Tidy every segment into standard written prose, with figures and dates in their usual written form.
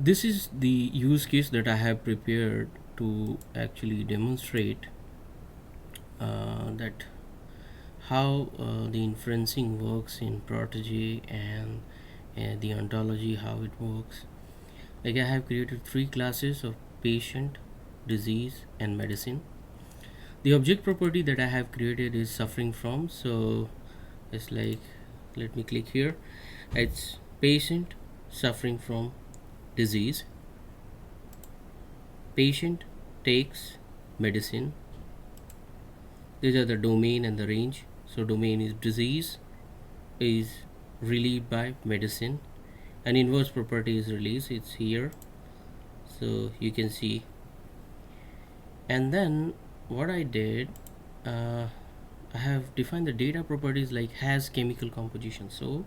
This is the use case that I have prepared to actually demonstrate that how the inferencing works in Protege and the ontology, how it works. Like I have created three classes of patient, disease, and medicine. The object property that I have created is suffering from. So it's like, let me click here. It's patient suffering from disease. Patient takes medicine. These are the domain and the range. So domain is disease is relieved by medicine, and inverse property is released. It's here, so you can see. And then what I did, I have defined the data properties like has chemical composition. So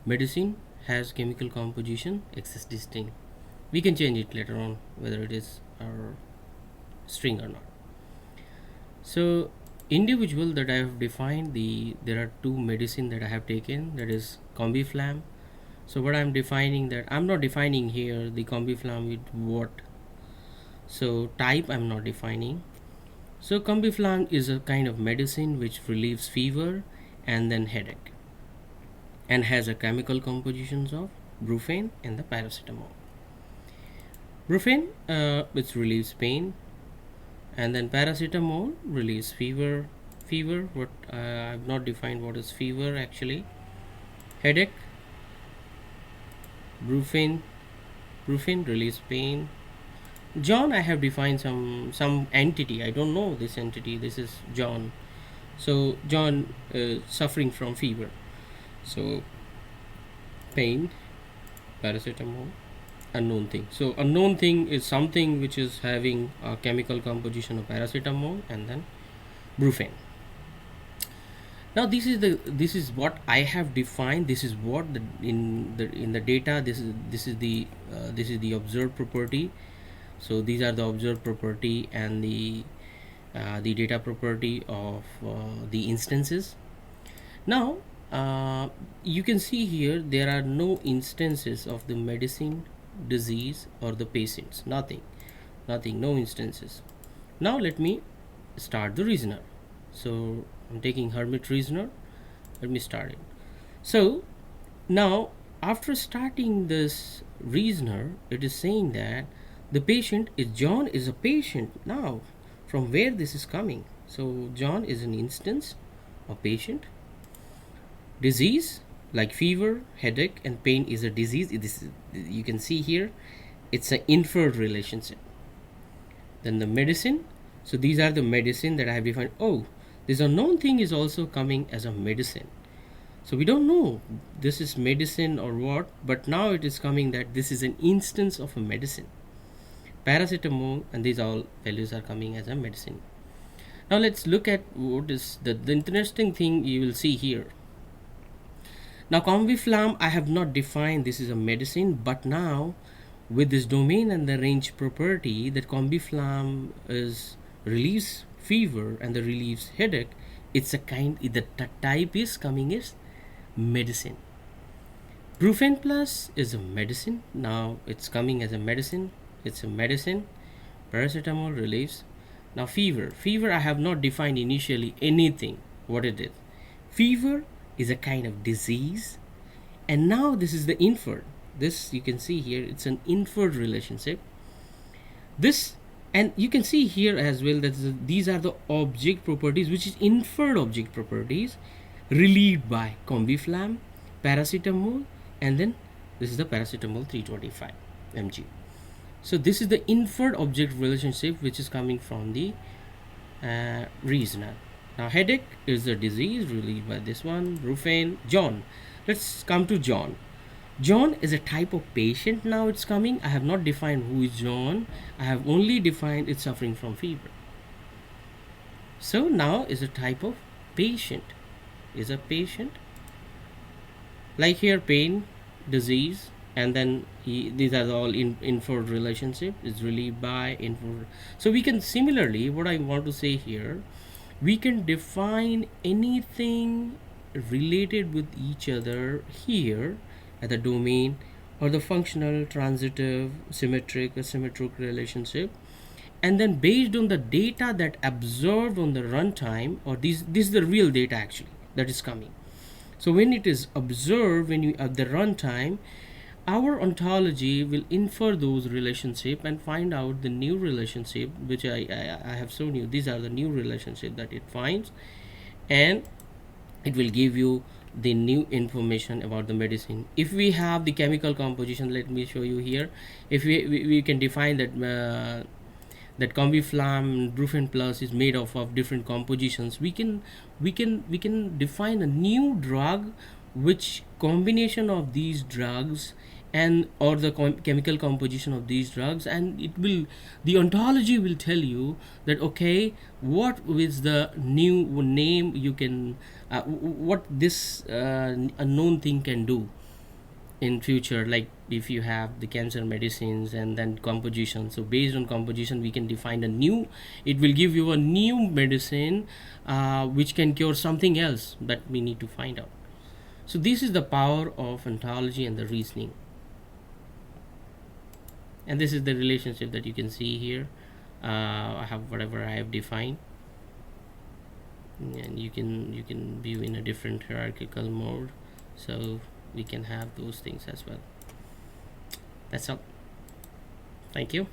medicine has chemical composition exists distinct. We can change it later on whether it is our string or not. So individual that I have defined, there are two medicine that I have taken, that is combiflam. So what I'm defining, that I'm not defining here the combiflam with what, so type I'm not defining. So combiflam is a kind of medicine which relieves fever and then headache, and has a chemical compositions of brufen and the paracetamol. Brufen which relieves pain, and then paracetamol relieves fever. What I've not defined what is fever actually. Headache, brufen relieves pain. John, I have defined some entity. I don't know this entity. This is John. So John suffering from fever. So pain, paracetamol, unknown thing. So unknown thing is something which is having a chemical composition of paracetamol and then brufen. Now this is what I have defined. This is what in the data. This is the observed property. So these are the observed property and the data property of the instances. Now you can see here there are no instances of the medicine, disease, or the patients. Nothing, no instances. Now let me start the reasoner. So I'm taking Hermit reasoner. Let me start it. So now after starting this reasoner, it is saying that the patient is John is a patient. Now from where this is coming? So John is an instance of patient. Disease like fever, headache, and pain is a disease. You can see here it's an inferred relationship. Then the medicine, so these are the medicine that I have defined. Oh, this unknown thing is also coming as a medicine. So we don't know this is medicine or what, but now it is coming that this is an instance of a medicine. Paracetamol, and these all values are coming as a medicine. Now let's look at what is the interesting thing you will see here. Now combiflam I have not defined this is a medicine, but now with this domain and the range property that combiflam is relieves fever and the relieves headache, it's a kind, the type is coming is medicine. Brufen plus is a medicine. Now it's coming as a medicine. It's a medicine. Paracetamol relieves. Now fever I have not defined initially anything what it is. Fever is a kind of disease, and now this is the inferred. This you can see here, it's an inferred relationship. This, and you can see here as well that these are the object properties, which is inferred object properties relieved by combiflam, paracetamol, and then this is the paracetamol 325 mg. So this is the inferred object relationship which is coming from the reasoner. Now headache is a disease relieved by this one, brufen. John, let's come to John. John is a type of patient. Now it's coming. I have not defined who is John. I have only defined it's suffering from fever. So now is a type of patient. Is a patient. Like here, pain, disease, and then these are all inferred relationship is relieved by inferred. So we can similarly, what I want to say here, we can define anything related with each other here at the domain or the functional, transitive, symmetric, asymmetric relationship. And then based on the data that observed on the runtime, or this is the real data actually that is coming. So when it is observed when you at the runtime, our ontology will infer those relationship and find out the new relationship, which I have shown you. These are the new relationship that it finds, and it will give you the new information about the medicine. If we have the chemical composition, let me show you here. If we can define that that combiflam brufen plus is made of different compositions, we can define a new drug which combination of these drugs and or the chemical composition of these drugs, and it will the ontology will tell you that okay, what is the new name you can what this unknown thing can do in future, like if you have the cancer medicines and then composition. So based on composition we can define a new, it will give you a new medicine which can cure something else that we need to find out. So this is the power of ontology and the reasoning, and this is the relationship that you can see here. I have whatever I have defined, and you can view in a different hierarchical mode, so we can have those things as well. That's all. Thank you.